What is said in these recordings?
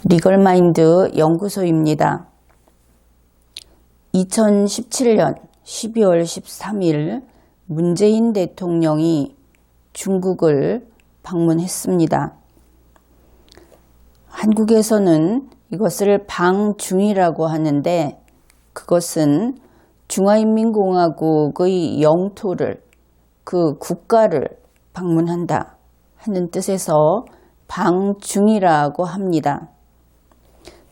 리걸마인드 연구소입니다. 2017년 12월 13일 문재인 대통령이 중국을 방문했습니다. 한국에서는 이것을 방중이라고 하는데, 그것은 중화인민공화국의 영토를, 그 국가를 방문한다 하는 뜻에서 방중이라고 합니다.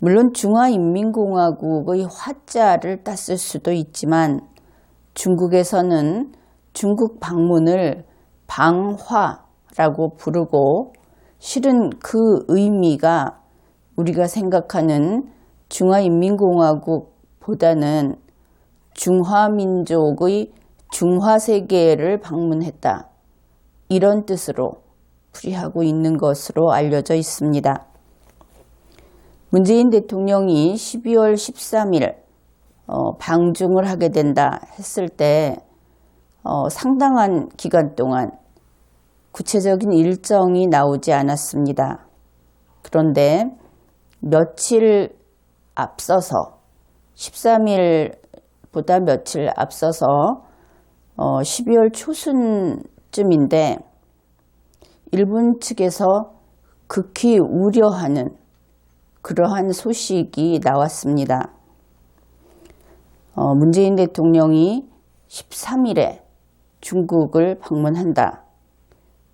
물론 중화인민공화국의 화자를 땄을 수도 있지만, 중국에서는 중국 방문을 방화라고 부르고, 실은 그 의미가 우리가 생각하는 중화인민공화국보다는 중화민족의 중화세계를 방문했다, 이런 뜻으로 풀이하고 있는 것으로 알려져 있습니다. 문재인 대통령이 12월 13일 방중을 하게 된다 했을 때 상당한 기간 동안 구체적인 일정이 나오지 않았습니다. 그런데 며칠 앞서서, 13일보다 며칠 앞서서 12월 초순쯤인데 일본 측에서 극히 우려하는 그러한 소식이 나왔습니다. 문재인 대통령이 13일에 중국을 방문한다.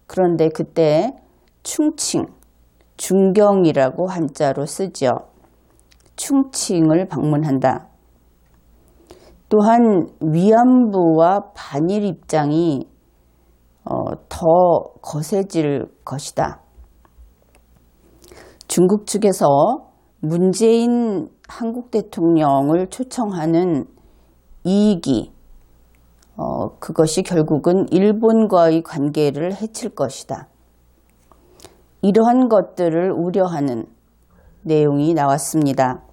그런데 그때 충칭, 중경이라고 한자로 쓰죠. 충칭을 방문한다. 또한 위안부와 반일 입장이 더 거세질 것이다. 중국 측에서 문재인 한국 대통령을 초청하는 이익이 그것이 결국은 일본과의 관계를 해칠 것이다. 이러한 것들을 우려하는 내용이 나왔습니다.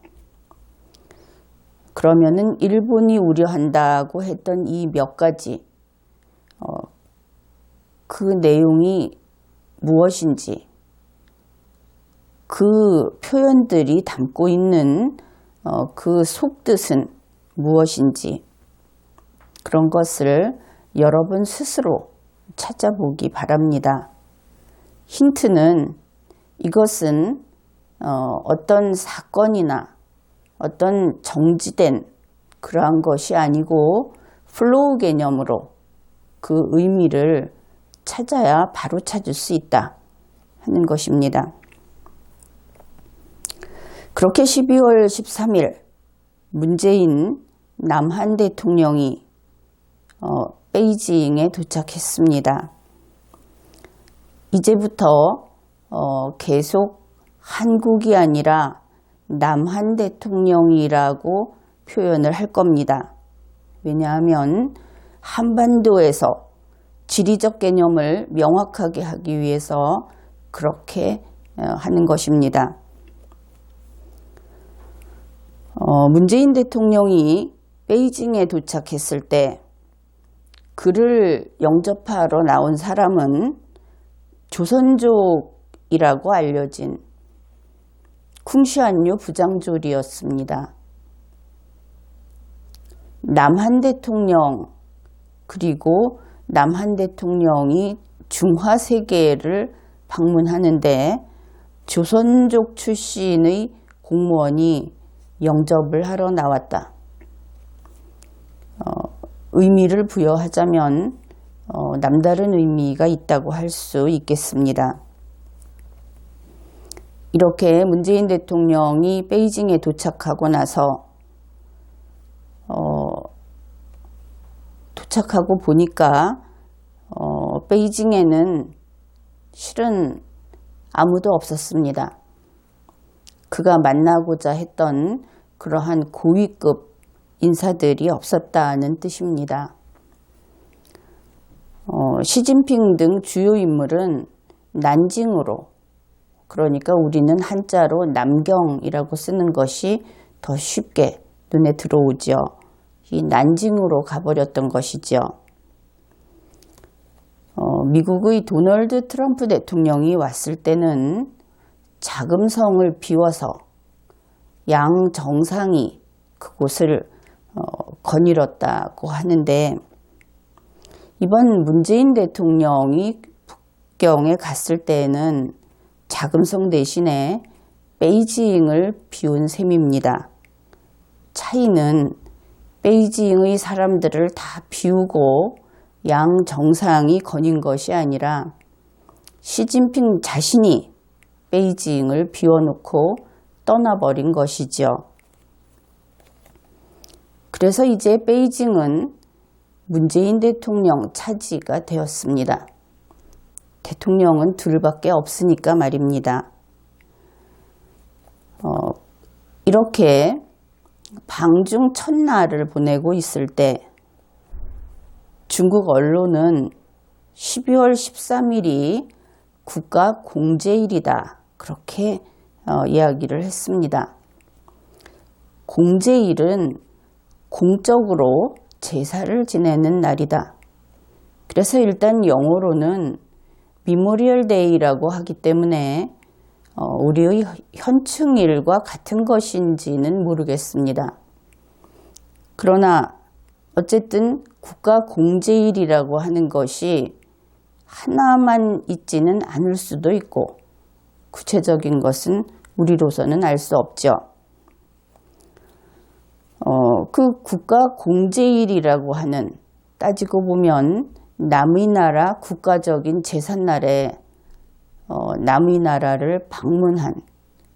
그러면은 일본이 우려한다고 했던 이 몇 가지 그 내용이 무엇인지, 그 표현들이 담고 있는 그 속뜻은 무엇인지, 그런 것을 여러분 스스로 찾아보기 바랍니다. 힌트는 이것은 어떤 사건이나 어떤 정지된 그러한 것이 아니고 플로우 개념으로 그 의미를 찾아야 바로 찾을 수 있다 하는 것입니다. 그렇게 12월 13일 문재인 남한 대통령이 베이징에 도착했습니다. 이제부터 계속 한국이 아니라 남한 대통령이라고 표현을 할 겁니다. 왜냐하면 한반도에서 지리적 개념을 명확하게 하기 위해서 그렇게 하는 것입니다. 문재인 대통령이 베이징에 도착했을 때 그를 영접하러 나온 사람은 조선족이라고 알려진 쿵시안류 부장졸이었습니다. 남한 대통령, 그리고 남한 대통령이 중화세계를 방문하는데 조선족 출신의 공무원이 영접을 하러 나왔다. 의미를 부여하자면 남다른 의미가 있다고 할 수 있겠습니다. 이렇게 문재인 대통령이 베이징에 도착하고 나서 도착하고 보니까 베이징에는 실은 아무도 없었습니다. 그가 만나고자 했던 그러한 고위급 인사들이 없었다는 뜻입니다. 시진핑 등 주요 인물은 난징으로, 그러니까 우리는 한자로 남경이라고 쓰는 것이 더 쉽게 눈에 들어오죠. 이 난징으로 가버렸던 것이죠. 미국의 도널드 트럼프 대통령이 왔을 때는 자금성을 비워서 양 정상이 그곳을 거닐었다고 하는데, 이번 문재인 대통령이 북경에 갔을 때에는 자금성 대신에 베이징을 비운 셈입니다. 차이는 베이징의 사람들을 다 비우고 양 정상이 거닌 것이 아니라 시진핑 자신이 베이징을 비워놓고 떠나버린 것이죠. 그래서 이제 베이징은 문재인 대통령 차지가 되었습니다. 대통령은 둘밖에 없으니까 말입니다. 이렇게 방중 첫날을 보내고 있을 때 중국 언론은 12월 13일이 국가공제일이다, 그렇게 이야기를 했습니다. 공제일은 공적으로 제사를 지내는 날이다. 그래서 일단 영어로는 미모리얼 데이라고 하기 때문에 우리의 현충일과 같은 것인지는 모르겠습니다. 그러나 어쨌든 국가공제일이라고 하는 것이 하나만 있지는 않을 수도 있고, 구체적인 것은 우리로서는 알 수 없죠. 그 국가공제일이라고 하는, 따지고 보면 남의 나라 국가적인 제삿날에 남의 나라를 방문한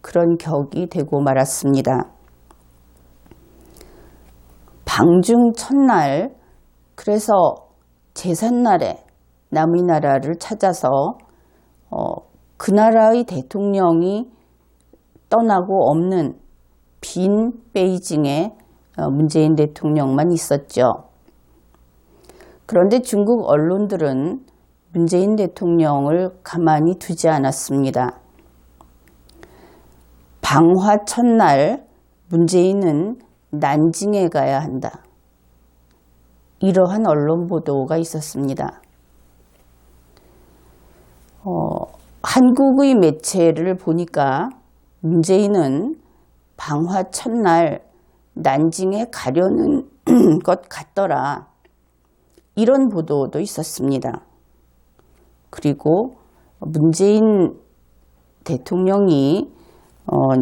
그런 격이 되고 말았습니다. 방중 첫날, 그래서 제삿날에 남의 나라를 찾아서 그 나라의 대통령이 떠나고 없는 빈 베이징에 문재인 대통령만 있었죠. 그런데 중국 언론들은 문재인 대통령을 가만히 두지 않았습니다. 방화 첫날 문재인은 난징에 가야 한다, 이러한 언론 보도가 있었습니다. 한국의 매체를 보니까 문재인은 방화 첫날 난징에 가려는 것 같더라, 이런 보도도 있었습니다. 그리고 문재인 대통령이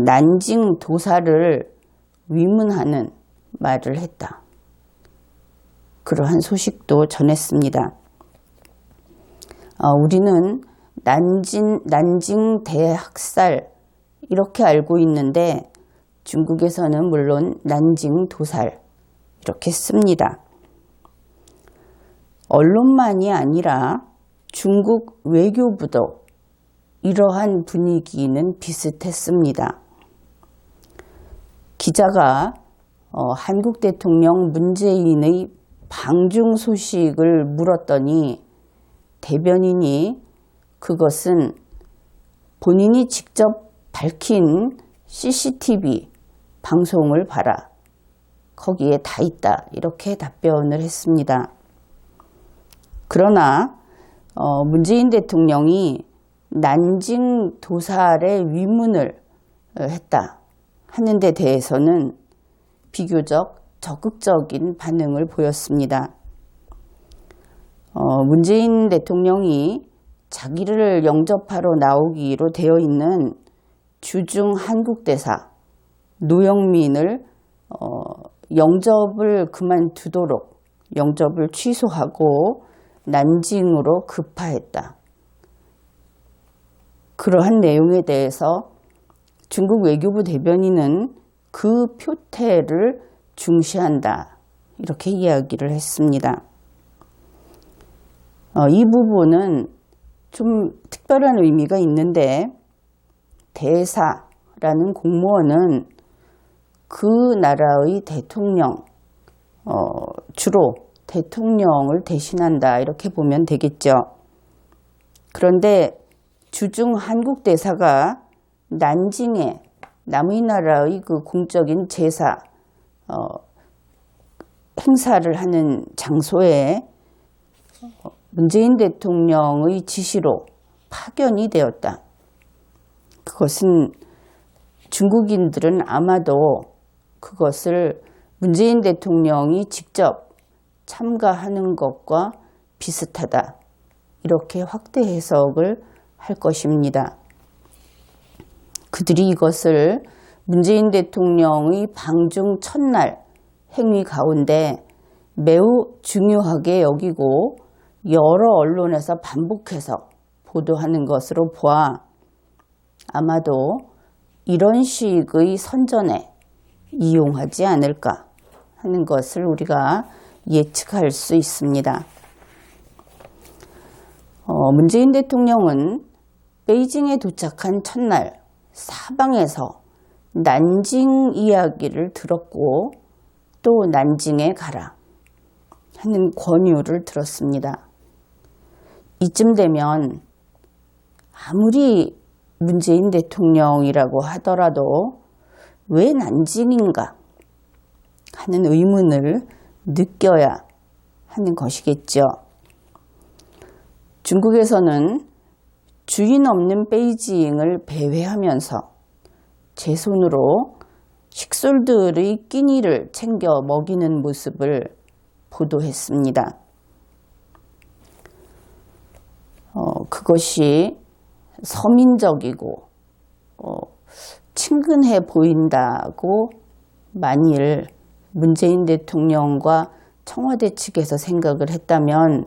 난징 도사를 위문하는 말을 했다, 그러한 소식도 전했습니다. 우리는 난징 대학살 이렇게 알고 있는데 중국에서는 물론 난징 도살 이렇게 씁니다. 언론만이 아니라 중국 외교부도 이러한 분위기는 비슷했습니다. 기자가 한국 대통령 문재인의 방중 소식을 물었더니 대변인이 그것은 본인이 직접 밝힌 CCTV 방송을 봐라, 거기에 다 있다, 이렇게 답변을 했습니다. 그러나 문재인 대통령이 난징 도살의 위문을 했다 하는 데 대해서는 비교적 적극적인 반응을 보였습니다. 문재인 대통령이 자기를 영접하러 나오기로 되어 있는 주중 한국대사 노영민을 영접을 그만두도록 영접을 취소하고 난징으로 급파했다, 그러한 내용에 대해서 중국 외교부 대변인은 그 표태를 중시한다, 이렇게 이야기를 했습니다. 이 부분은 좀 특별한 의미가 있는데, 대사라는 공무원은 그 나라의 대통령, 주로 대통령을 대신한다, 이렇게 보면 되겠죠. 그런데 주중 한국 대사가 난징에 남의 나라의 그 공적인 제사 행사를 하는 장소에 문재인 대통령의 지시로 파견이 되었다, 그것은 중국인들은 아마도 그것을 문재인 대통령이 직접 참가하는 것과 비슷하다, 이렇게 확대 해석을 할 것입니다. 그들이 이것을 문재인 대통령의 방중 첫날 행위 가운데 매우 중요하게 여기고 여러 언론에서 반복해서 보도하는 것으로 보아 아마도 이런 식의 선전에 이용하지 않을까 하는 것을 우리가 예측할 수 있습니다. 문재인 대통령은 베이징에 도착한 첫날 사방에서 난징 이야기를 들었고 또 난징에 가라 하는 권유를 들었습니다. 이쯤 되면 아무리 문재인 대통령이라고 하더라도 왜 난징인가 하는 의문을 느껴야 하는 것이겠죠. 중국에서는 주인 없는 베이징을 배회하면서 제 손으로 식솔들의 끼니를 챙겨 먹이는 모습을 보도했습니다. 그것이 서민적이고 친근해 보인다고 만일 문재인 대통령과 청와대 측에서 생각을 했다면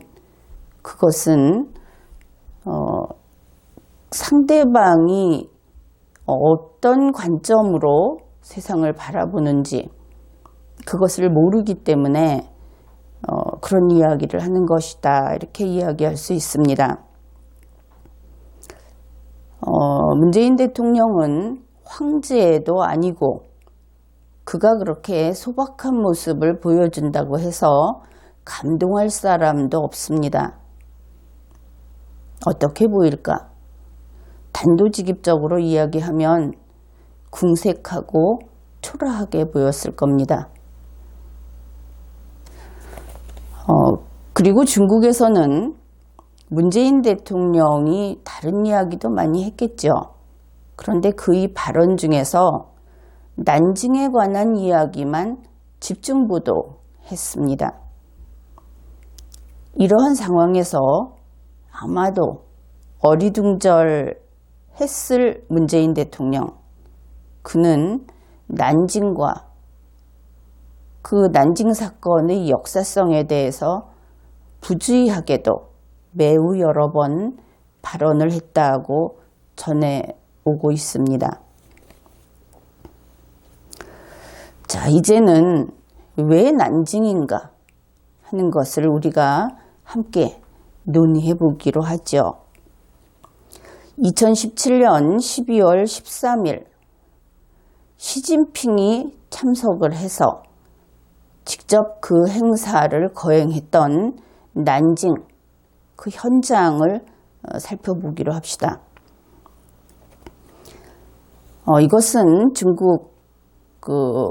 그것은 상대방이 어떤 관점으로 세상을 바라보는지 그것을 모르기 때문에 그런 이야기를 하는 것이다, 이렇게 이야기할 수 있습니다. 문재인 대통령은 황제도 아니고 그가 그렇게 소박한 모습을 보여준다고 해서 감동할 사람도 없습니다. 어떻게 보일까? 단도직입적으로 이야기하면 궁색하고 초라하게 보였을 겁니다. 그리고 중국에서는 문재인 대통령이 다른 이야기도 많이 했겠죠. 그런데 그의 발언 중에서 난징에 관한 이야기만 집중 보도했습니다. 이러한 상황에서 아마도 어리둥절했을 문재인 대통령, 그는 난징과 그 난징 사건의 역사성에 대해서 부주의하게도 매우 여러 번 발언을 했다고 전해오고 있습니다. 자, 이제는 왜 난징인가 하는 것을 우리가 함께 논의해 보기로 하죠. 2017년 12월 13일 시진핑이 참석을 해서 직접 그 행사를 거행했던 난징, 그 현장을 살펴보기로 합시다. 이것은 중국 그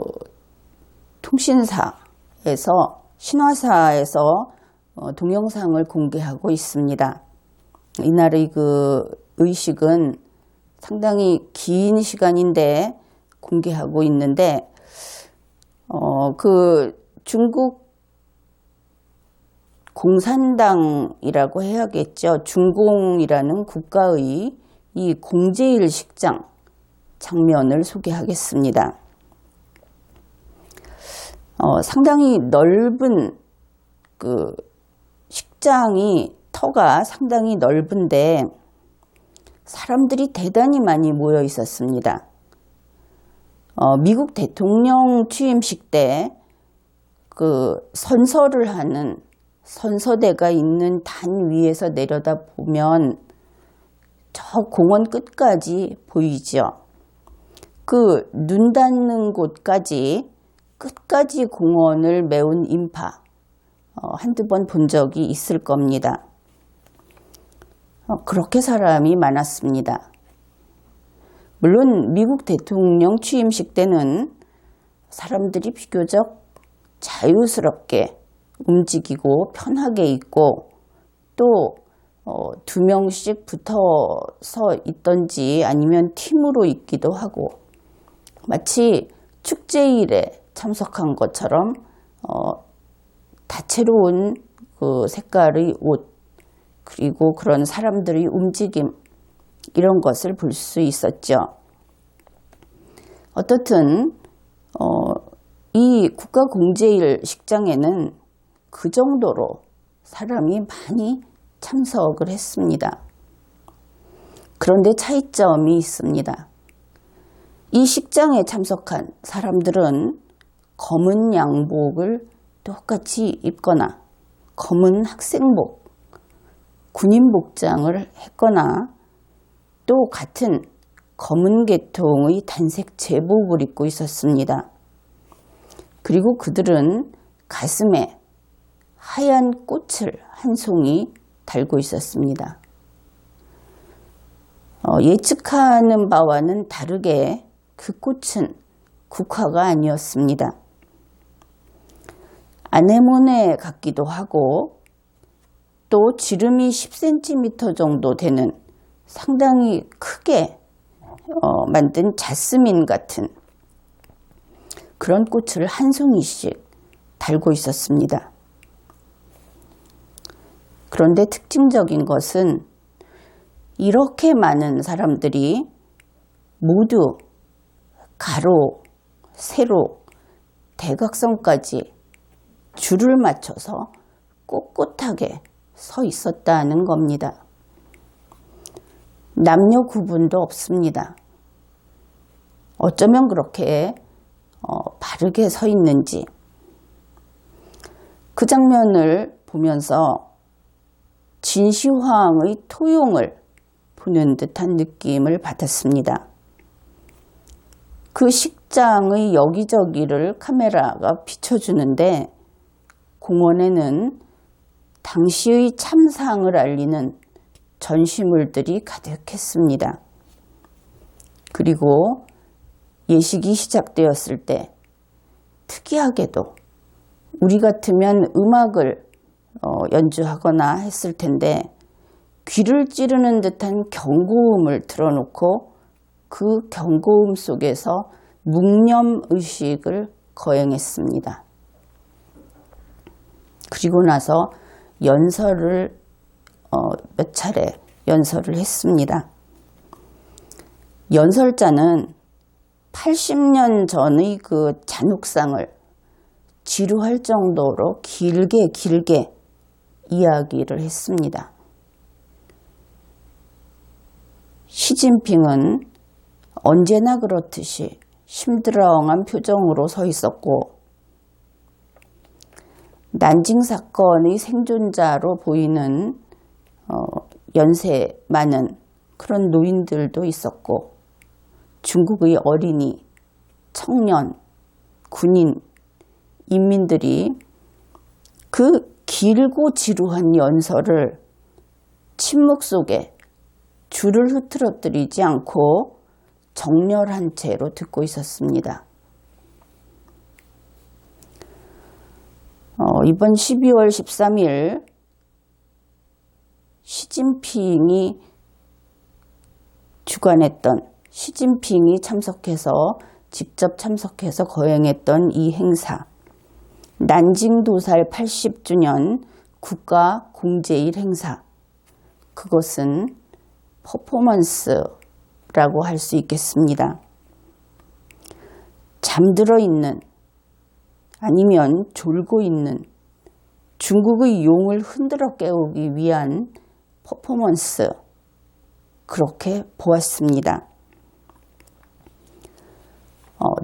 통신사에서 신화사에서 동영상을 공개하고 있습니다. 이날의 그 의식은 상당히 긴 시간인데 공개하고 있는데 그 중국 공산당이라고 해야겠죠. 중공이라는 국가의 이 공제일식장 장면을 소개하겠습니다. 상당히 넓은 그 식장이 터가 상당히 넓은데 사람들이 대단히 많이 모여 있었습니다. 미국 대통령 취임식 때 그 선서를 하는 선서대가 있는 단 위에서 내려다 보면 저 공원 끝까지 보이죠. 그 눈 닿는 곳까지 끝까지 공원을 메운 인파 한두 번 본 적이 있을 겁니다. 그렇게 사람이 많았습니다. 물론 미국 대통령 취임식 때는 사람들이 비교적 자유스럽게 움직이고 편하게 있고 또 2명씩 붙어서 있던지 아니면 팀으로 있기도 하고 마치 축제일에 참석한 것처럼 다채로운 그 색깔의 옷 그리고 그런 사람들의 움직임 이런 것을 볼 수 있었죠. 어떻든 이 국가공제일 식장에는 그 정도로 사람이 많이 참석을 했습니다. 그런데 차이점이 있습니다. 이 식장에 참석한 사람들은 검은 양복을 똑같이 입거나 검은 학생복, 군인 복장을 했거나 또 같은 검은 계통의 단색 제복을 입고 있었습니다. 그리고 그들은 가슴에 하얀 꽃을 한 송이 달고 있었습니다. 예측하는 바와는 다르게 그 꽃은 국화가 아니었습니다. 아네모네 같기도 하고 또 지름이 10cm 정도 되는 상당히 크게 만든 자스민 같은 그런 꽃을 한 송이씩 달고 있었습니다. 그런데 특징적인 것은 이렇게 많은 사람들이 모두 가로, 세로, 대각선까지 줄을 맞춰서 꼿꼿하게 서 있었다는 겁니다. 남녀 구분도 없습니다. 어쩌면 그렇게 바르게 서 있는지 그 장면을 보면서 진시황의 토용을 보는 듯한 느낌을 받았습니다. 그 식장의 여기저기를 카메라가 비춰주는데 공원에는 당시의 참상을 알리는 전시물들이 가득했습니다. 그리고 예식이 시작되었을 때 특이하게도 우리 같으면 음악을 연주하거나 했을 텐데 귀를 찌르는 듯한 경고음을 틀어놓고 그 경고음 속에서 묵념의식을 거행했습니다. 그리고 나서 연설을 몇 차례 연설을 했습니다. 연설자는 80년 전의 그 잔혹상을 지루할 정도로 길게 이야기를 했습니다. 시진핑은 언제나 그렇듯이 심드렁한 표정으로 서 있었고 난징 사건의 생존자로 보이는 연세 많은 그런 노인들도 있었고 중국의 어린이, 청년, 군인, 인민들이 그 길고 지루한 연설을 침묵 속에 줄을 흐트러뜨리지 않고 정렬한 채로 듣고 있었습니다. 이번 12월 13일 시진핑이 직접 참석해서 거행했던 이 행사, 난징도살 80주년 국가공제일 행사, 그것은 퍼포먼스라고 할 수 있겠습니다. 잠들어 있는 아니면 졸고 있는 중국의 용을 흔들어 깨우기 위한 퍼포먼스, 그렇게 보았습니다.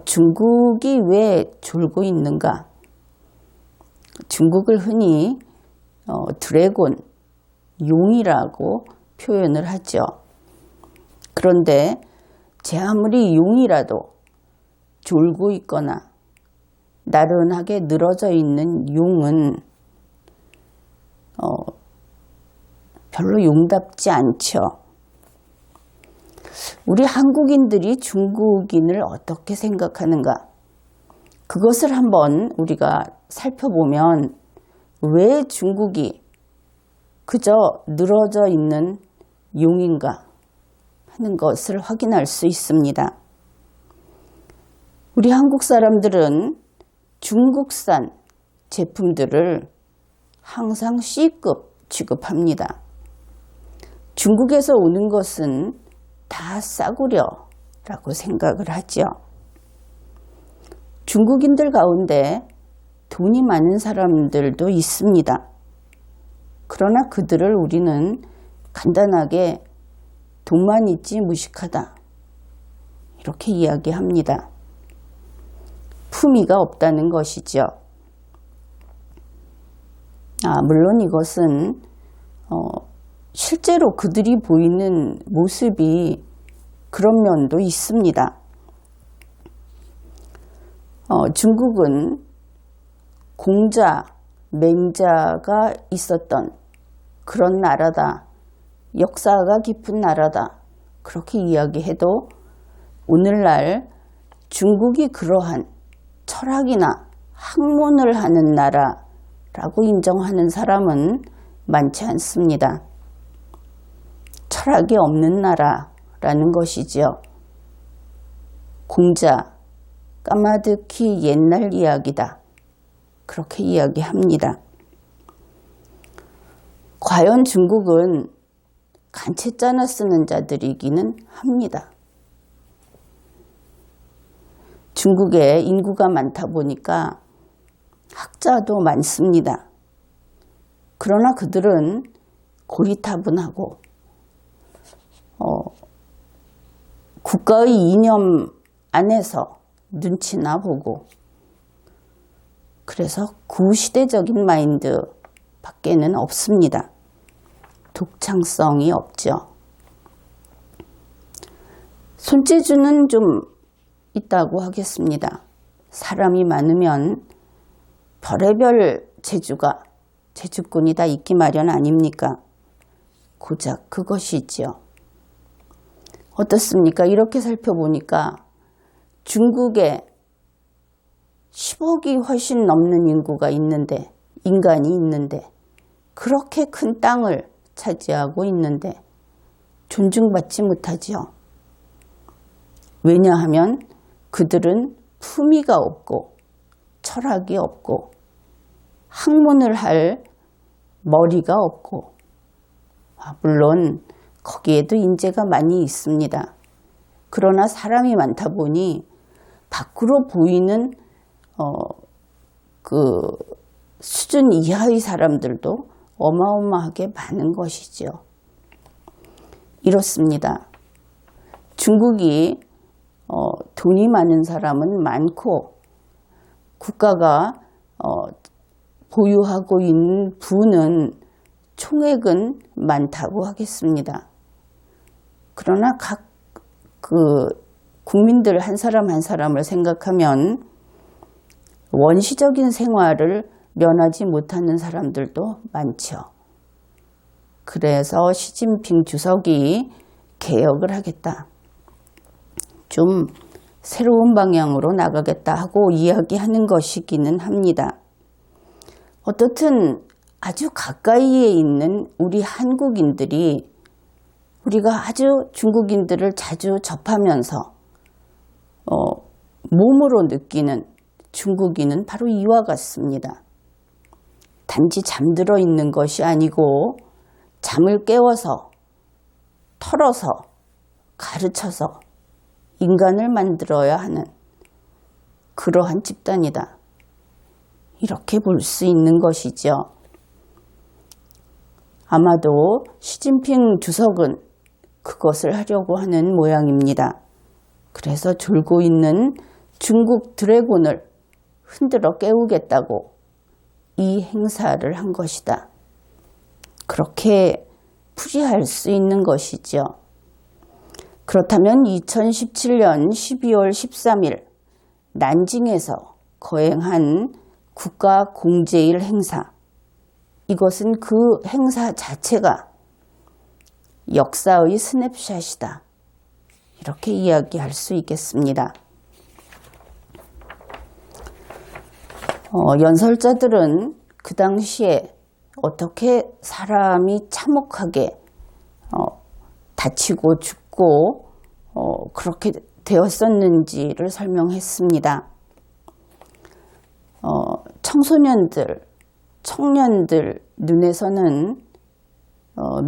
중국이 왜 졸고 있는가? 중국을 흔히 드래곤, 용이라고 표현을 하죠. 그런데 제 아무리 용이라도 졸고 있거나 나른하게 늘어져 있는 용은 별로 용답지 않죠. 우리 한국인들이 중국인을 어떻게 생각하는가? 그것을 한번 우리가 살펴보면 왜 중국이 그저 늘어져 있는 용인가 하는 것을 확인할 수 있습니다. 우리 한국 사람들은 중국산 제품들을 항상 C급 취급합니다. 중국에서 오는 것은 다 싸구려라고 생각을 하죠. 중국인들 가운데 돈이 많은 사람들도 있습니다. 그러나 그들을 우리는 간단하게 돈만 있지 무식하다 이렇게 이야기합니다. 품위가 없다는 것이죠. 물론 이것은 실제로 그들이 보이는 모습이 그런 면도 있습니다. 중국은 공자, 맹자가 있었던 그런 나라다. 역사가 깊은 나라다. 그렇게 이야기해도 오늘날 중국이 그러한 철학이나 학문을 하는 나라라고 인정하는 사람은 많지 않습니다. 철학이 없는 나라라는 것이지요. 공자, 까마득히 옛날 이야기다. 그렇게 이야기합니다. 과연 중국은 간채짜나 쓰는 자들이기는 합니다. 중국에 인구가 많다 보니까 학자도 많습니다. 그러나 그들은 고리타분하고 국가의 이념 안에서 눈치나 보고 그래서 구시대적인 마인드 밖에는 없습니다. 독창성이 없죠. 손재주는 좀 있다고 하겠습니다. 사람이 많으면 별의별 재주꾼이 다 있기 마련 아닙니까? 고작 그것이지요. 어떻습니까? 이렇게 살펴보니까 중국에 10억이 훨씬 넘는 인간이 있는데 그렇게 큰 땅을 차지하고 있는데 존중받지 못하지요. 왜냐하면 그들은 품위가 없고 철학이 없고 학문을 할 머리가 없고 물론 거기에도 인재가 많이 있습니다. 그러나 사람이 많다 보니 밖으로 보이는 그 수준 이하의 사람들도 어마어마하게 많은 것이죠. 이렇습니다. 중국이 돈이 많은 사람은 많고 국가가 보유하고 있는 부는 총액은 많다고 하겠습니다. 그러나 각 국민들 한 사람 한 사람을 생각하면 원시적인 생활을 면하지 못하는 사람들도 많죠. 그래서 시진핑 주석이 개혁을 하겠다. 좀 새로운 방향으로 나가겠다 하고 이야기하는 것이기는 합니다. 어떻든 아주 가까이에 있는 우리 한국인들이 우리가 아주 중국인들을 자주 접하면서 몸으로 느끼는 중국인은 바로 이와 같습니다. 단지 잠들어 있는 것이 아니고 잠을 깨워서 털어서 가르쳐서 인간을 만들어야 하는 그러한 집단이다. 이렇게 볼 수 있는 것이죠. 아마도 시진핑 주석은 그것을 하려고 하는 모양입니다. 그래서 졸고 있는 중국 드래곤을 흔들어 깨우겠다고 이 행사를 한 것이다. 그렇게 풀이할 수 있는 것이죠. 그렇다면 2017년 12월 13일 난징에서 거행한 국가공제일 행사, 이것은 그 행사 자체가 역사의 스냅샷이다. 이렇게 이야기할 수 있겠습니다. 연설자들은 그 당시에 어떻게 사람이 참혹하게 다치고 죽고 그렇게 되었었는지를 설명했습니다. 청소년들, 청년들 눈에서는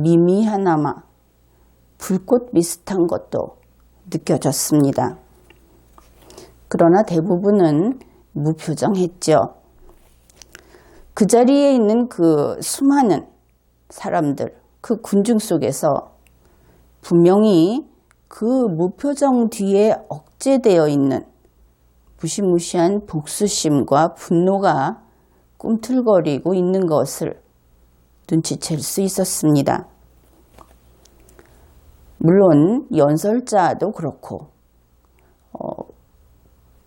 미미하나마 불꽃 비슷한 것도 느껴졌습니다. 그러나 대부분은 무표정했죠. 그 자리에 있는 그 수많은 사람들, 그 군중 속에서 분명히 그 무표정 뒤에 억제되어 있는 무시무시한 복수심과 분노가 꿈틀거리고 있는 것을 눈치챌 수 있었습니다. 물론 연설자도 그렇고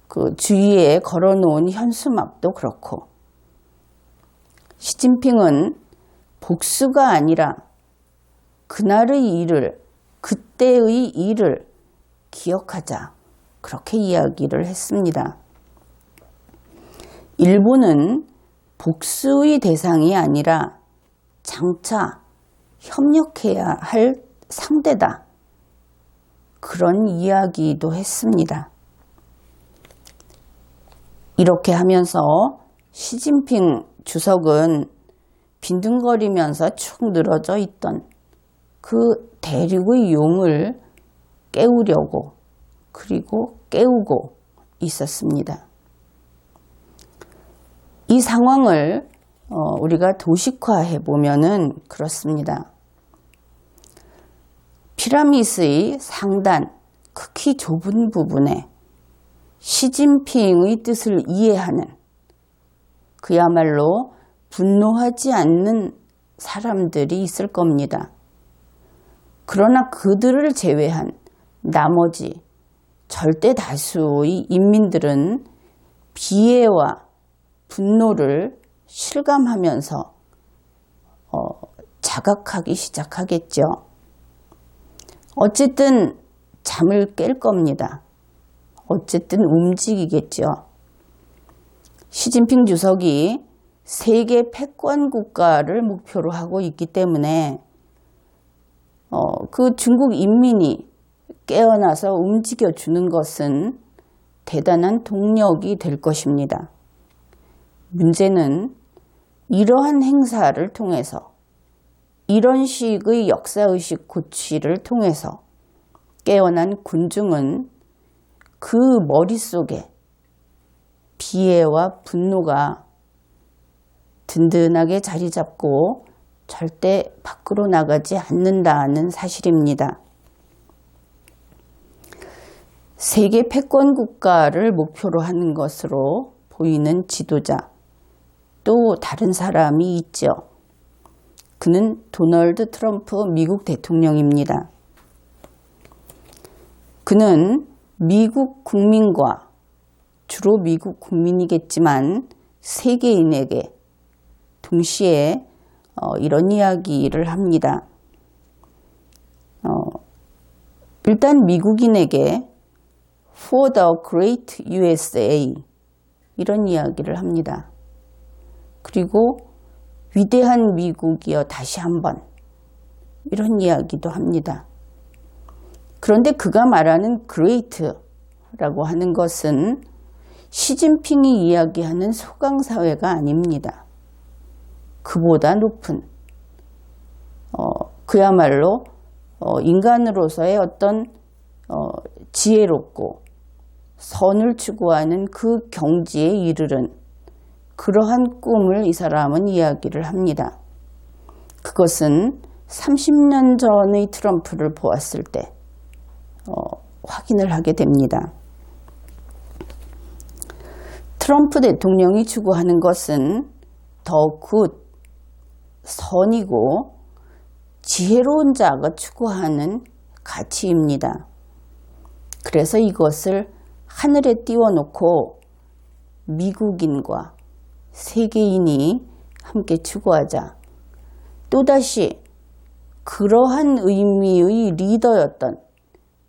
그 주위에 걸어놓은 현수막도 그렇고 시진핑은 복수가 아니라 그날의 일을, 그때의 일을 기억하자, 그렇게 이야기를 했습니다. 일본은 복수의 대상이 아니라 장차 협력해야 할 상대다, 그런 이야기도 했습니다. 이렇게 하면서 시진핑 주석은 빈둥거리면서 축 늘어져 있던 그 대륙의 용을 깨우려고, 그리고 깨우고 있었습니다. 이 상황을 우리가 도식화해 보면은 그렇습니다. 피라미드의 상단, 극히 좁은 부분에 시진핑의 뜻을 이해하는, 그야말로 분노하지 않는 사람들이 있을 겁니다. 그러나 그들을 제외한 나머지 절대 다수의 인민들은 비애와 분노를 실감하면서 자각하기 시작하겠죠. 어쨌든 잠을 깰 겁니다. 어쨌든 움직이겠죠. 시진핑 주석이 세계 패권 국가를 목표로 하고 있기 때문에 그 중국 인민이 깨어나서 움직여주는 것은 대단한 동력이 될 것입니다. 문제는 이러한 행사를 통해서, 이런 식의 역사의식 고취를 통해서 깨어난 군중은 그 머릿속에 비애와 분노가 든든하게 자리 잡고 절대 밖으로 나가지 않는다는 사실입니다. 세계 패권 국가를 목표로 하는 것으로 보이는 지도자, 또 다른 사람이 있죠. 그는 도널드 트럼프 미국 대통령입니다. 그는 미국 국민과, 주로 미국 국민이겠지만 세계인에게 동시에 이런 이야기를 합니다. 일단 미국인에게 For the Great USA, 이런 이야기를 합니다. 그리고 위대한 미국이여 다시 한번, 이런 이야기도 합니다. 그런데 그가 말하는 Great라고 하는 것은 시진핑이 이야기하는 소강사회가 아닙니다. 그보다 높은, 그야말로 인간으로서의 어떤 지혜롭고 선을 추구하는 그 경지에 이르른 그러한 꿈을 이 사람은 이야기를 합니다. 그것은 30년 전의 트럼프를 보았을 때 확인을 하게 됩니다. 트럼프 대통령이 추구하는 것은 더 굿, 선이고 지혜로운 자가 추구하는 가치입니다. 그래서 이것을 하늘에 띄워놓고 미국인과 세계인이 함께 추구하자. 또다시 그러한 의미의 리더였던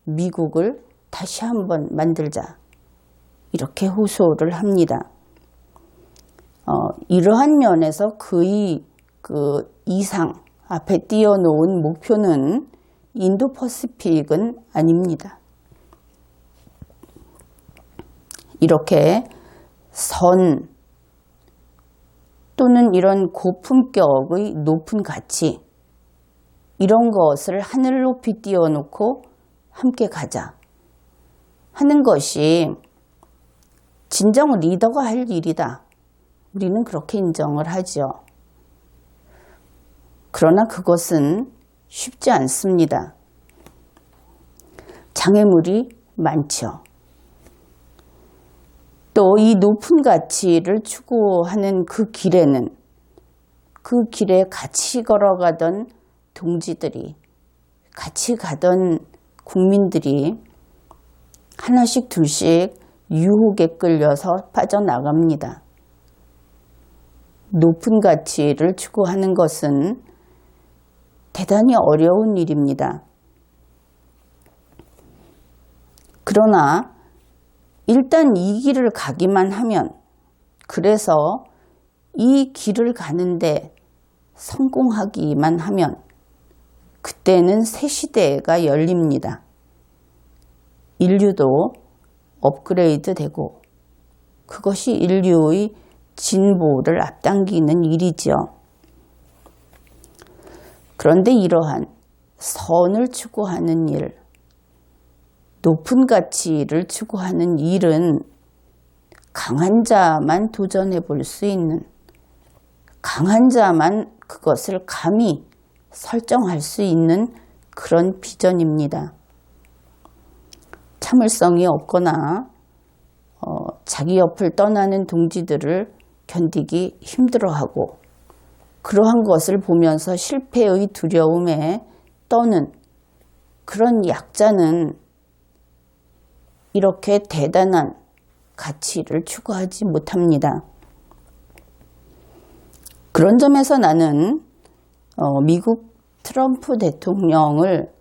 미국을 다시 한번 만들자. 이렇게 호소를 합니다. 이러한 면에서 그의 그 이상 앞에 띄워놓은 목표는 인도 퍼시픽은 아닙니다. 이렇게 선 또는 이런 고품격의 높은 가치, 이런 것을 하늘 높이 띄워놓고 함께 가자 하는 것이 진정 리더가 할 일이다. 우리는 그렇게 인정을 하죠. 그러나 그것은 쉽지 않습니다. 장애물이 많죠. 또 이 높은 가치를 추구하는 그 길에는 그 길에 같이 걸어가던 동지들이, 같이 가던 국민들이 하나씩 둘씩 유혹에 끌려서 빠져나갑니다. 높은 가치를 추구하는 것은 대단히 어려운 일입니다. 그러나 일단 이 길을 가기만 하면, 그래서 이 길을 가는데 성공하기만 하면 그때는 새 시대가 열립니다. 인류도 업그레이드 되고 그것이 인류의 진보를 앞당기는 일이죠. 그런데 이러한 선을 추구하는 일, 높은 가치를 추구하는 일은 강한 자만 도전해 볼 수 있는, 강한 자만 그것을 감히 설정할 수 있는 그런 비전입니다. 참을성이 없거나 자기 옆을 떠나는 동지들을 견디기 힘들어하고, 그러한 것을 보면서 실패의 두려움에 떠는 그런 약자는 이렇게 대단한 가치를 추구하지 못합니다. 그런 점에서 나는 미국 트럼프 대통령을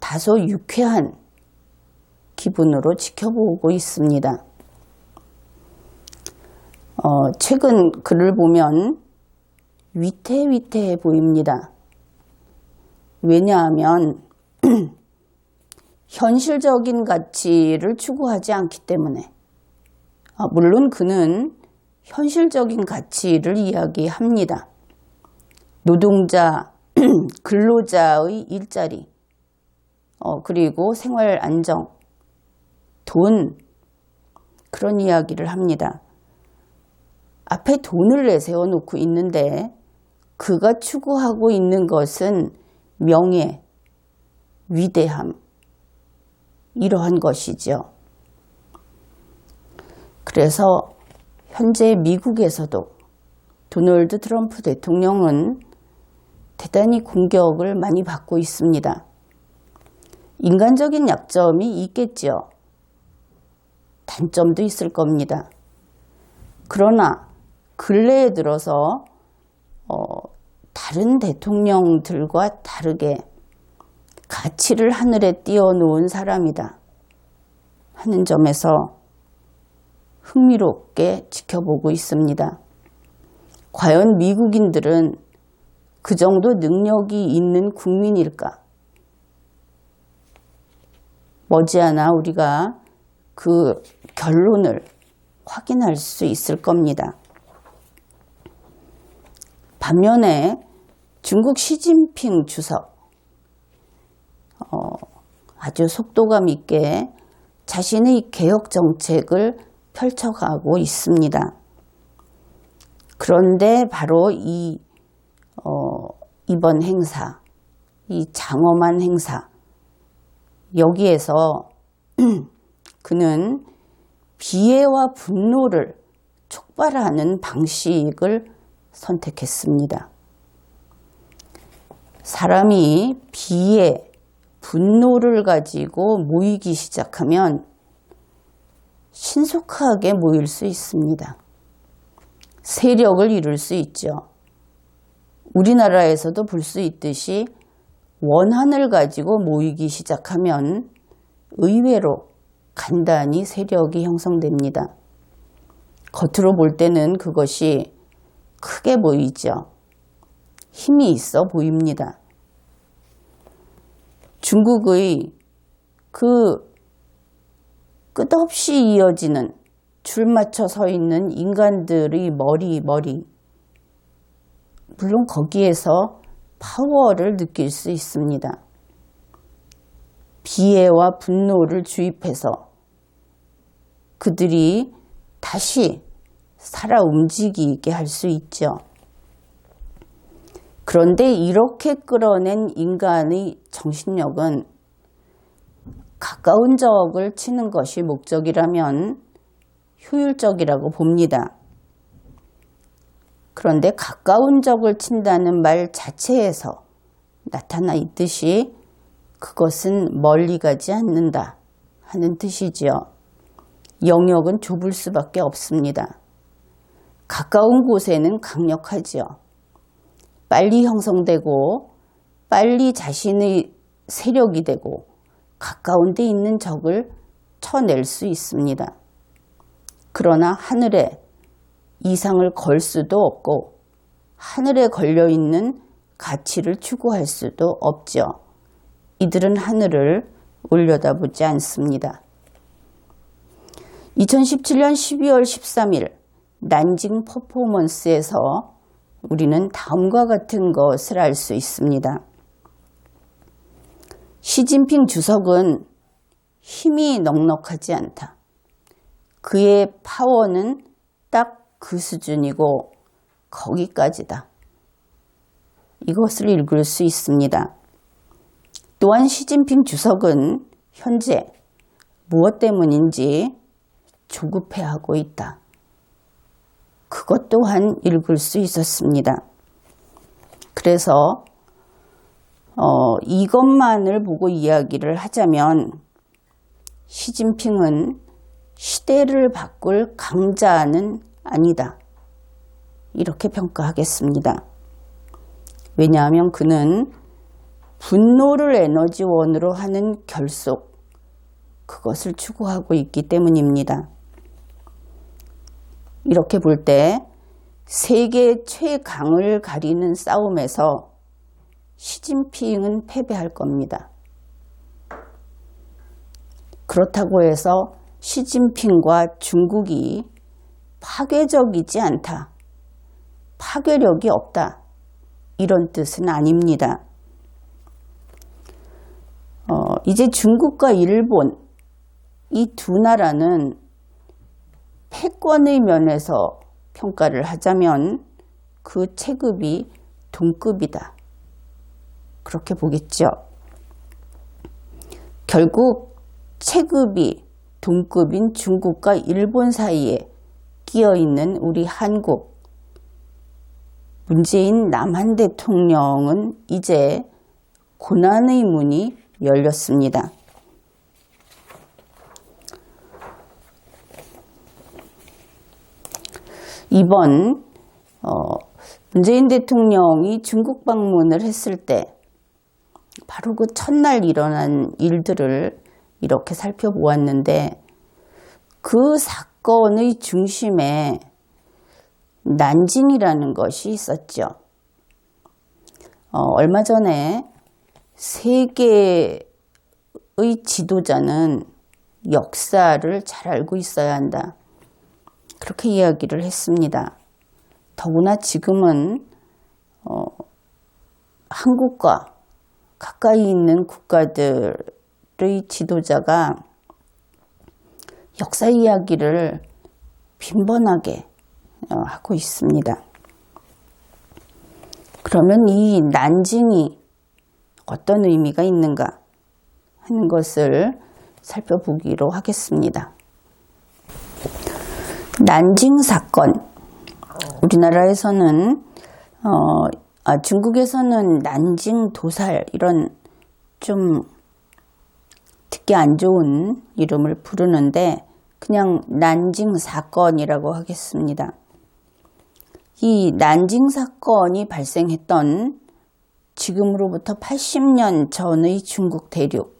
다소 유쾌한 기분으로 지켜보고 있습니다. 최근 글을 보면 위태위태해 보입니다. 왜냐하면 현실적인 가치를 추구하지 않기 때문에. 물론 그는 현실적인 가치를 이야기합니다. 노동자, 근로자의 일자리, 그리고 생활 안정, 돈, 그런 이야기를 합니다. 앞에 돈을 내세워 놓고 있는데 그가 추구하고 있는 것은 명예, 위대함, 이러한 것이죠. 그래서 현재 미국에서도 도널드 트럼프 대통령은 대단히 공격을 많이 받고 있습니다. 인간적인 약점이 있겠죠. 단점도 있을 겁니다. 그러나 근래에 들어서 다른 대통령들과 다르게 가치를 하늘에 띄워놓은 사람이다 하는 점에서 흥미롭게 지켜보고 있습니다. 과연 미국인들은 그 정도 능력이 있는 국민일까? 머지않아 우리가 그 결론을 확인할 수 있을 겁니다. 반면에 중국 시진핑 주석, 아주 속도감 있게 자신의 개혁 정책을 펼쳐가고 있습니다. 그런데 바로 이번 행사, 이 장엄한 행사, 여기에서 그는 비애와 분노를 촉발하는 방식을 선택했습니다. 사람이 비애, 분노를 가지고 모이기 시작하면 신속하게 모일 수 있습니다. 세력을 이룰 수 있죠. 우리나라에서도 볼 수 있듯이 원한을 가지고 모이기 시작하면 의외로 간단히 세력이 형성됩니다. 겉으로 볼 때는 그것이 크게 보이죠. 힘이 있어 보입니다. 중국의 그 끝없이 이어지는 줄 맞춰 서 있는 인간들의 머리, 물론 거기에서 파워를 느낄 수 있습니다. 비애와 분노를 주입해서 그들이 다시 살아 움직이게 할 수 있죠. 그런데 이렇게 끌어낸 인간의 정신력은 가까운 적을 치는 것이 목적이라면 효율적이라고 봅니다. 그런데 가까운 적을 친다는 말 자체에서 나타나 있듯이 그것은 멀리 가지 않는다 하는 뜻이지요. 영역은 좁을 수밖에 없습니다. 가까운 곳에는 강력하지요. 빨리 형성되고 빨리 자신의 세력이 되고 가까운 데 있는 적을 쳐낼 수 있습니다. 그러나 하늘에 이상을 걸 수도 없고 하늘에 걸려있는 가치를 추구할 수도 없죠. 이들은 하늘을 올려다보지 않습니다. 2017년 12월 13일 난징 퍼포먼스에서 우리는 다음과 같은 것을 알 수 있습니다. 시진핑 주석은 힘이 넉넉하지 않다. 그의 파워는 딱 그 수준이고 거기까지다. 이것을 읽을 수 있습니다. 또한 시진핑 주석은 현재 무엇 때문인지 조급해하고 있다. 그것 또한 읽을 수 있었습니다. 그래서 이것만을 보고 이야기를 하자면 시진핑은 시대를 바꿀 강자는 아니다. 이렇게 평가하겠습니다. 왜냐하면 그는 분노를 에너지원으로 하는 결속, 그것을 추구하고 있기 때문입니다. 이렇게 볼 때 세계 최강을 가리는 싸움에서 시진핑은 패배할 겁니다. 그렇다고 해서 시진핑과 중국이 파괴적이지 않다, 파괴력이 없다, 이런 뜻은 아닙니다. 이제 중국과 일본, 이 두 나라는 패권의 면에서 평가를 하자면 그 체급이 동급이다. 그렇게 보겠죠. 결국 체급이 동급인 중국과 일본 사이에 끼어있는 우리 한국, 문재인 남한 대통령은 이제 고난의 문이 열렸습니다. 이번 문재인 대통령이 중국 방문을 했을 때 바로 그 첫날 일어난 일들을 이렇게 살펴보았는데 그 사건의 중심에 난징이라는 것이 있었죠. 얼마 전에 세계의 지도자는 역사를 잘 알고 있어야 한다. 그렇게 이야기를 했습니다. 더구나 지금은 한국과 가까이 있는 국가들의 지도자가 역사 이야기를 빈번하게 하고 있습니다. 그러면 이 난징이 어떤 의미가 있는가 하는 것을 살펴보기로 하겠습니다. 난징 사건, 우리나라에서는 중국에서는 난징 도살, 이런 좀 듣기 안 좋은 이름을 부르는데 그냥 난징 사건이라고 하겠습니다. 이 난징 사건이 발생했던 지금으로부터 80년 전의 중국 대륙,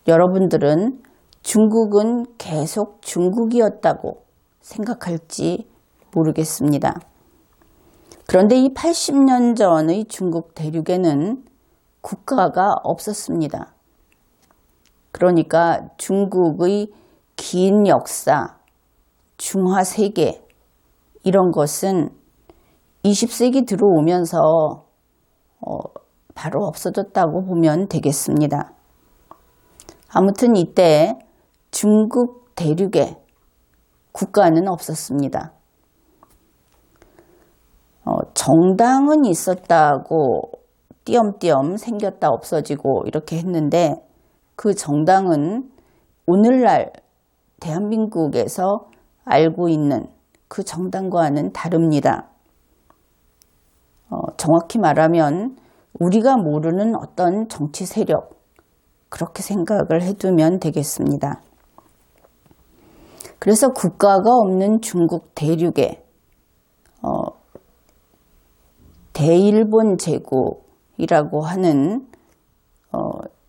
여러분들은 중국은 계속 중국이었다고 생각할지 모르겠습니다. 그런데 이 80년 전의 중국 대륙에는 국가가 없었습니다. 그러니까 중국의 긴 역사, 중화 세계 이런 것은 20세기 들어오면서 바로 없어졌다고 보면 되겠습니다. 아무튼 이때 중국 대륙에 국가는 없었습니다. 정당은 있었다고 띄엄띄엄 생겼다 없어지고 이렇게 했는데 그 정당은 오늘날 대한민국에서 알고 있는 그 정당과는 다릅니다. 정확히 말하면 우리가 모르는 어떤 정치 세력, 그렇게 생각을 해두면 되겠습니다. 그래서 국가가 없는 중국 대륙에 대일본 제국이라고 하는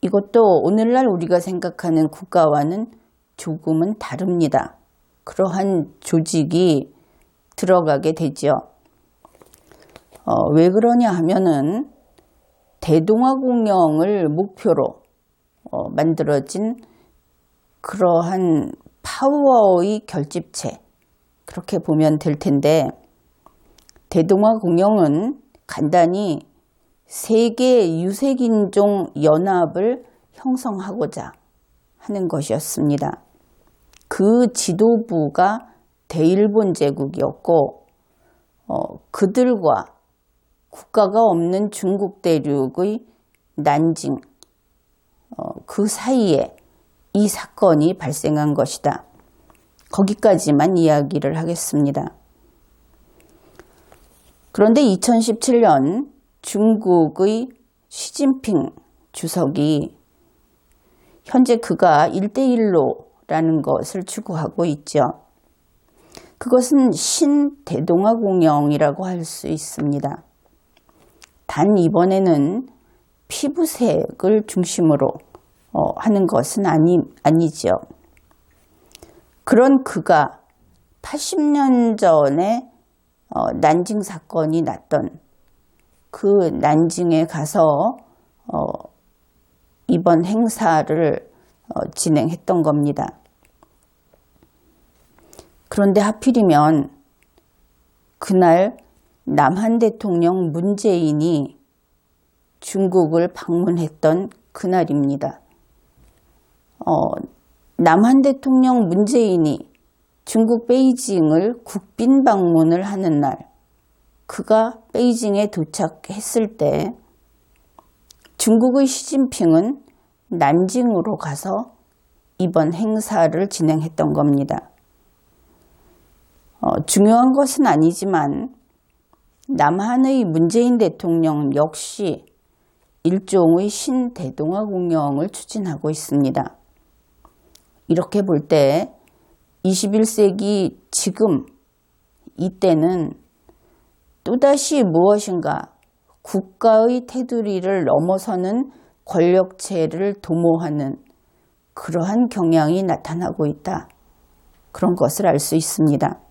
이것도 오늘날 우리가 생각하는 국가와는 조금은 다릅니다. 그러한 조직이 들어가게 되죠. 왜 그러냐 하면은 대동아공영을 목표로 만들어진 그러한 파워의 결집체, 그렇게 보면 될 텐데, 대동아공영은 간단히 세계 유색인종 연합을 형성하고자 하는 것이었습니다. 그 지도부가 대일본 제국이었고 그들과 국가가 없는 중국 대륙의 난징, 그 사이에 이 사건이 발생한 것이다. 거기까지만 이야기를 하겠습니다. 그런데 2017년 중국의 시진핑 주석이 현재 그가 1대1로라는 것을 추구하고 있죠. 그것은 신대동아공영이라고 할 수 있습니다. 단 이번에는 피부색을 중심으로 하는 것은 아니죠. 그런 그가 80년 전에 난징 사건이 났던 그 난징에 가서 이번 행사를 진행했던 겁니다. 그런데 하필이면 그날 남한 대통령 문재인이 중국을 방문했던 그날입니다. 남한 대통령 문재인이 중국 베이징을 국빈 방문을 하는 날, 그가 베이징에 도착했을 때 중국의 시진핑은 난징으로 가서 이번 행사를 진행했던 겁니다. 중요한 것은 아니지만 남한의 문재인 대통령 역시 일종의 신대동아공영을 추진하고 있습니다. 이렇게 볼 때 21세기 지금 이때는 또다시 무엇인가 국가의 테두리를 넘어서는 권력체를 도모하는 그러한 경향이 나타나고 있다. 그런 것을 알 수 있습니다.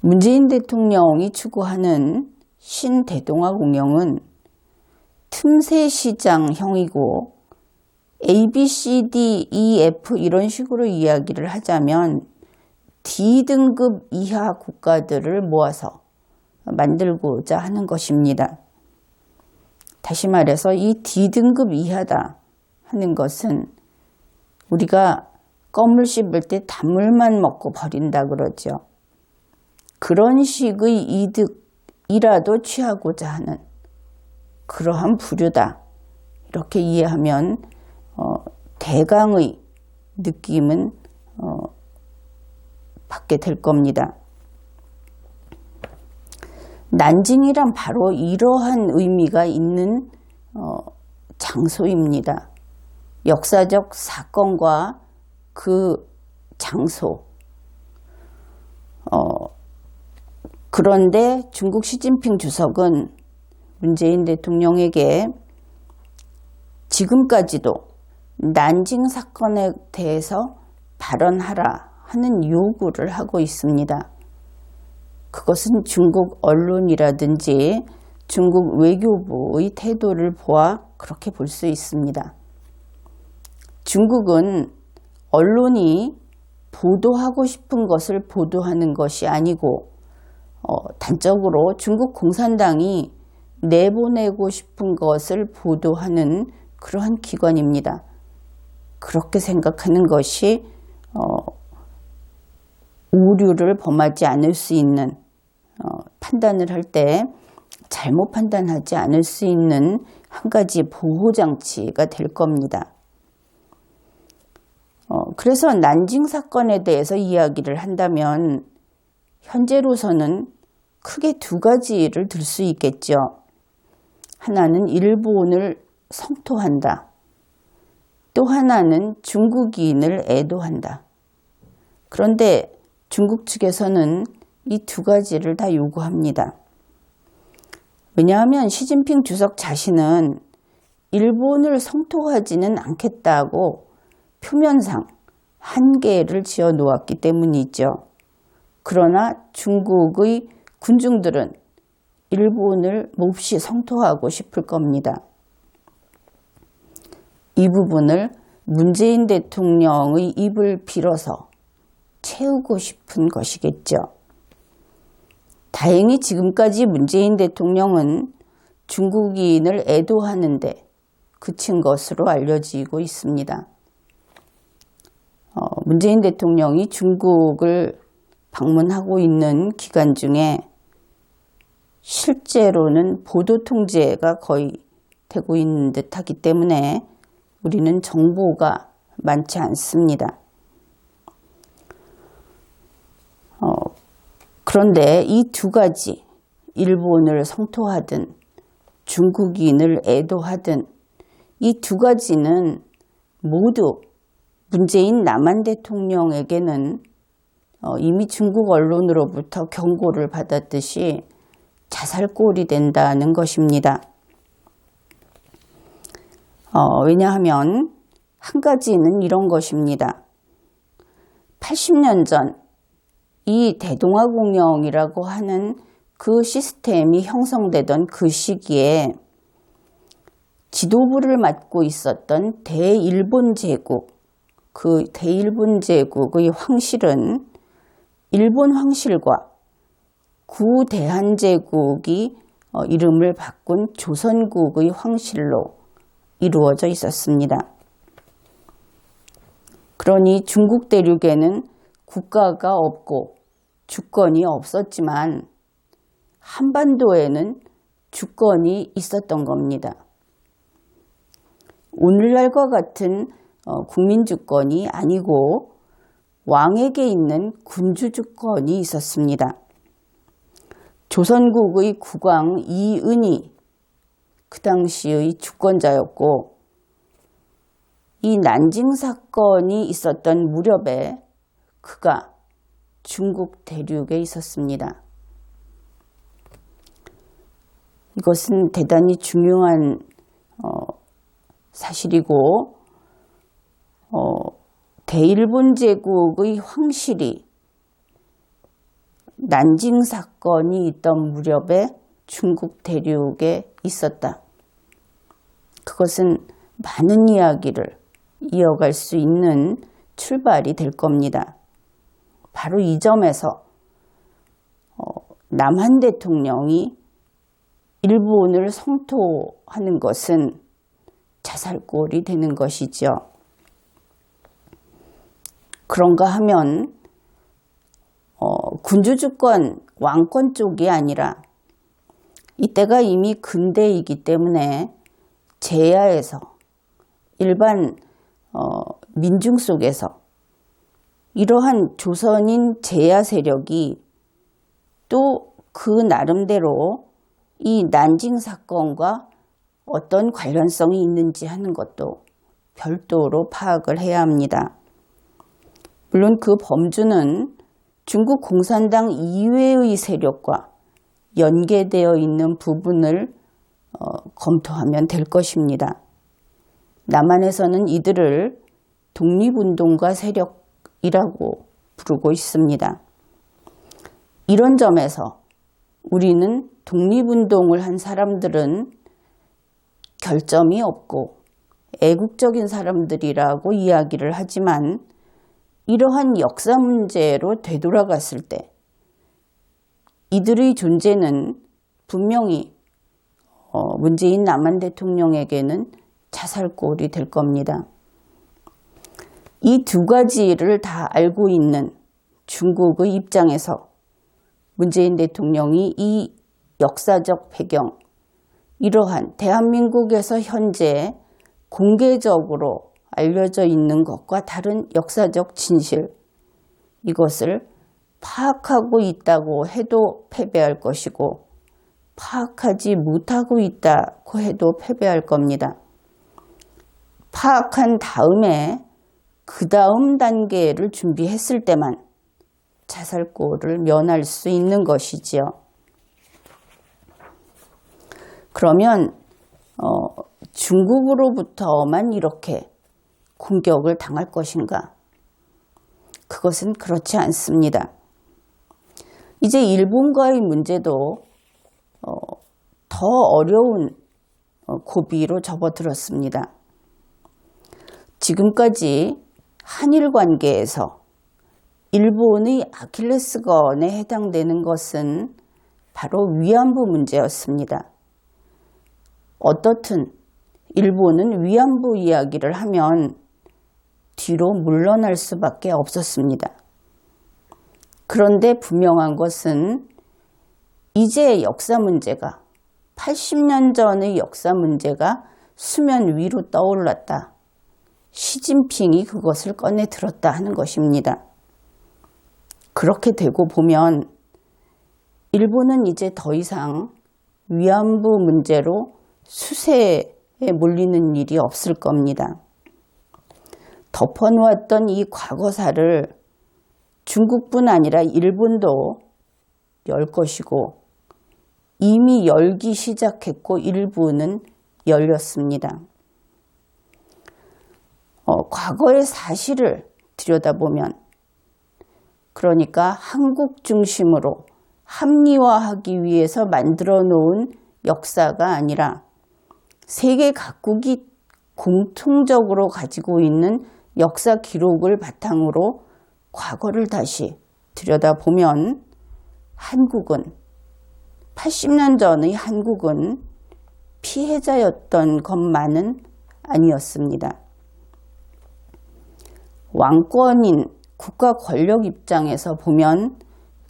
문재인 대통령이 추구하는 신대동아공영은 틈새 시장형이고 A, B, C, D, E, F 이런 식으로 이야기를 하자면 D등급 이하 국가들을 모아서 만들고자 하는 것입니다. 다시 말해서 이 D등급 이하다 하는 것은 우리가 껌을 씹을 때 단물만 먹고 버린다 그러죠. 그런 식의 이득이라도 취하고자 하는 그러한 부류다. 이렇게 이해하면 대강의 느낌은 받게 될 겁니다. 난징이란 바로 이러한 의미가 있는 장소입니다. 역사적 사건과 그 장소. 그런데 중국 시진핑 주석은 문재인 대통령에게 지금까지도 난징 사건에 대해서 발언하라 하는 요구를 하고 있습니다. 그것은 중국 언론이라든지 중국 외교부의 태도를 보아 그렇게 볼 수 있습니다. 중국은 언론이 보도하고 싶은 것을 보도하는 것이 아니고 단적으로 중국 공산당이 내보내고 싶은 것을 보도하는 그러한 기관입니다. 그렇게 생각하는 것이 오류를 범하지 않을 수 있는 판단을 할 때 잘못 판단하지 않을 수 있는 한 가지 보호장치가 될 겁니다. 그래서 난징 사건에 대해서 이야기를 한다면 현재로서는 크게 두 가지를 들 수 있겠죠. 하나는 일본을 성토한다. 또 하나는 중국인을 애도한다. 그런데 중국 측에서는 이 두 가지를 다 요구합니다. 왜냐하면 시진핑 주석 자신은 일본을 성토하지는 않겠다고 표면상 한계를 지어 놓았기 때문이죠. 그러나 중국의 군중들은 일본을 몹시 성토하고 싶을 겁니다. 이 부분을 문재인 대통령의 입을 빌어서 채우고 싶은 것이겠죠. 다행히 지금까지 문재인 대통령은 중국인을 애도하는 데 그친 것으로 알려지고 있습니다. 문재인 대통령이 중국을 방문하고 있는 기간 중에 실제로는 보도 통제가 거의 되고 있는 듯하기 때문에 우리는 정보가 많지 않습니다. 그런데 이 두 가지, 일본을 성토하든 중국인을 애도하든 이 두 가지는 모두 문재인 남한 대통령에게는 이미 중국 언론으로부터 경고를 받았듯이 자살골이 된다는 것입니다. 왜냐하면 한 가지는 이런 것입니다. 80년 전 이 대동아공영이라고 하는 그 시스템이 형성되던 그 시기에 지도부를 맡고 있었던 대일본 제국, 그 대일본 제국의 황실은 일본 황실과 구대한제국이 이름을 바꾼 조선국의 황실로 이루어져 있었습니다. 그러니 중국 대륙에는 국가가 없고 주권이 없었지만 한반도에는 주권이 있었던 겁니다. 오늘날과 같은 국민주권이 아니고 왕에게 있는 군주주권이 있었습니다. 조선국의 국왕 이은이 그 당시의 주권자였고 이 난징 사건이 있었던 무렵에 그가 중국 대륙에 있었습니다. 이것은 대단히 중요한 사실이고 대일본 제국의 황실이 난징 사건이 있던 무렵에 중국 대륙에 있었다. 그것은 많은 이야기를 이어갈 수 있는 출발이 될 겁니다. 바로 이 점에서 남한 대통령이 일본을 성토하는 것은 자살골이 되는 것이죠. 그런가 하면 군주주권, 왕권 쪽이 아니라 이때가 이미 근대이기 때문에 제야에서 일반 민중 속에서 이러한 조선인 제야 세력이 또 그 나름대로 이 난징 사건과 어떤 관련성이 있는지 하는 것도 별도로 파악을 해야 합니다. 물론 그 범주는 중국 공산당 이외의 세력과 연계되어 있는 부분을 검토하면 될 것입니다. 남한에서는 이들을 독립운동가 세력이라고 부르고 있습니다. 이런 점에서 우리는 독립운동을 한 사람들은 결점이 없고 애국적인 사람들이라고 이야기를 하지만 이러한 역사 문제로 되돌아갔을 때 이들의 존재는 분명히 문재인 남한 대통령에게는 자살골이 될 겁니다. 이 두 가지를 다 알고 있는 중국의 입장에서 문재인 대통령이 이 역사적 배경, 이러한 대한민국에서 현재 공개적으로 알려져 있는 것과 다른 역사적 진실, 이것을 파악하고 있다고 해도 패배할 것이고 파악하지 못하고 있다고 해도 패배할 겁니다. 파악한 다음에 그 다음 단계를 준비했을 때만 자살골을 면할 수 있는 것이지요. 그러면 중국으로부터만 이렇게 공격을 당할 것인가? 그것은 그렇지 않습니다. 이제 일본과의 문제도 더 어려운 고비로 접어들었습니다. 지금까지 한일 관계에서 일본의 아킬레스건에 해당되는 것은 바로 위안부 문제였습니다. 어떻든 일본은 위안부 이야기를 하면 뒤로 물러날 수밖에 없었습니다. 그런데 분명한 것은 이제 역사 문제가 80년 전의 역사 문제가 수면 위로 떠올랐다. 시진핑이 그것을 꺼내 들었다 하는 것입니다. 그렇게 되고 보면 일본은 이제 더 이상 위안부 문제로 수세에 몰리는 일이 없을 겁니다. 덮어놓았던 이 과거사를 중국뿐 아니라 일본도 열 것이고 이미 열기 시작했고 일부는 열렸습니다. 과거의 사실을 들여다보면 그러니까 한국 중심으로 합리화하기 위해서 만들어 놓은 역사가 아니라 세계 각국이 공통적으로 가지고 있는 역사 기록을 바탕으로 과거를 다시 들여다보면 한국은 80년 전의 한국은 피해자였던 것만은 아니었습니다. 왕권인 국가 권력 입장에서 보면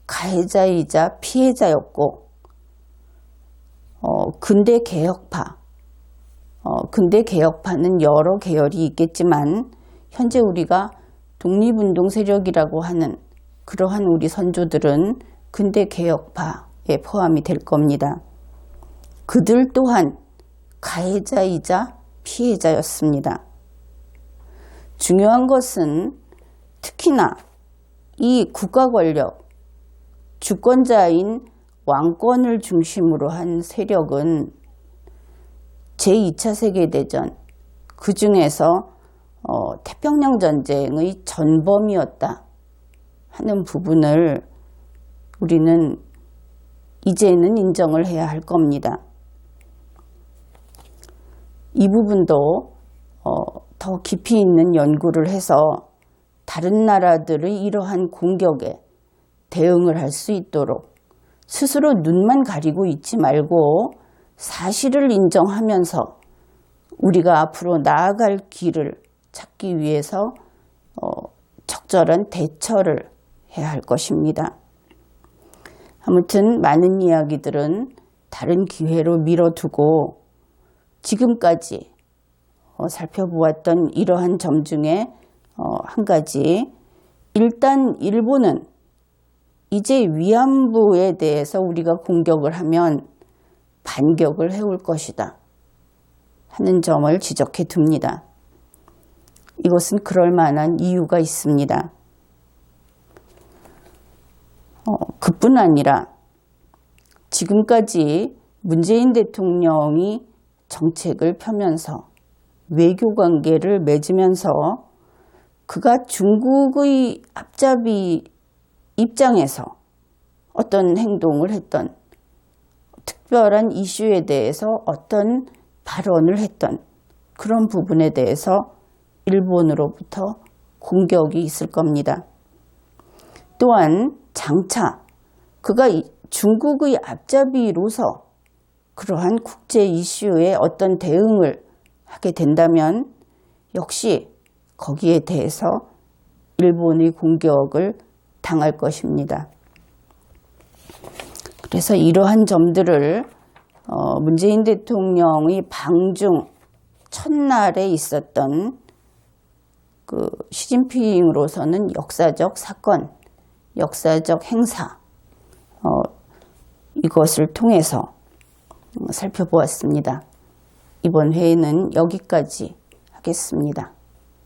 가해자이자 피해자였고 근대 개혁파는 여러 계열이 있겠지만 현재 우리가 독립운동 세력이라고 하는 그러한 우리 선조들은 근대 개혁파에 포함이 될 겁니다. 그들 또한 가해자이자 피해자였습니다. 중요한 것은 특히나 이 국가 권력, 주권자인 왕권을 중심으로 한 세력은 제2차 세계대전, 그 중에서 태평양 전쟁의 전범이었다 하는 부분을 우리는 이제는 인정을 해야 할 겁니다. 이 부분도 더 깊이 있는 연구를 해서 다른 나라들의 이러한 공격에 대응을 할 수 있도록 스스로 눈만 가리고 있지 말고 사실을 인정하면서 우리가 앞으로 나아갈 길을 찾기 위해서 적절한 대처를 해야 할 것입니다. 아무튼 많은 이야기들은 다른 기회로 미뤄두고 지금까지 살펴보았던 이러한 점 중에 한 가지, 일단 일본은 이제 위안부에 대해서 우리가 공격을 하면 반격을 해올 것이다 하는 점을 지적해 둡니다. 이것은 그럴 만한 이유가 있습니다. 그뿐 아니라 지금까지 문재인 대통령이 정책을 펴면서 외교관계를 맺으면서 그가 중국의 앞잡이 입장에서 어떤 행동을 했던, 특별한 이슈에 대해서 어떤 발언을 했던 그런 부분에 대해서 일본으로부터 공격이 있을 겁니다. 또한 장차 그가 중국의 앞잡이로서 그러한 국제 이슈에 어떤 대응을 하게 된다면 역시 거기에 대해서 일본의 공격을 당할 것입니다. 그래서 이러한 점들을 문재인 대통령의 방중 첫날에 있었던 그 시진핑으로서는 역사적 사건, 역사적 행사, 이것을 통해서 살펴보았습니다. 이번 회의는 여기까지 하겠습니다.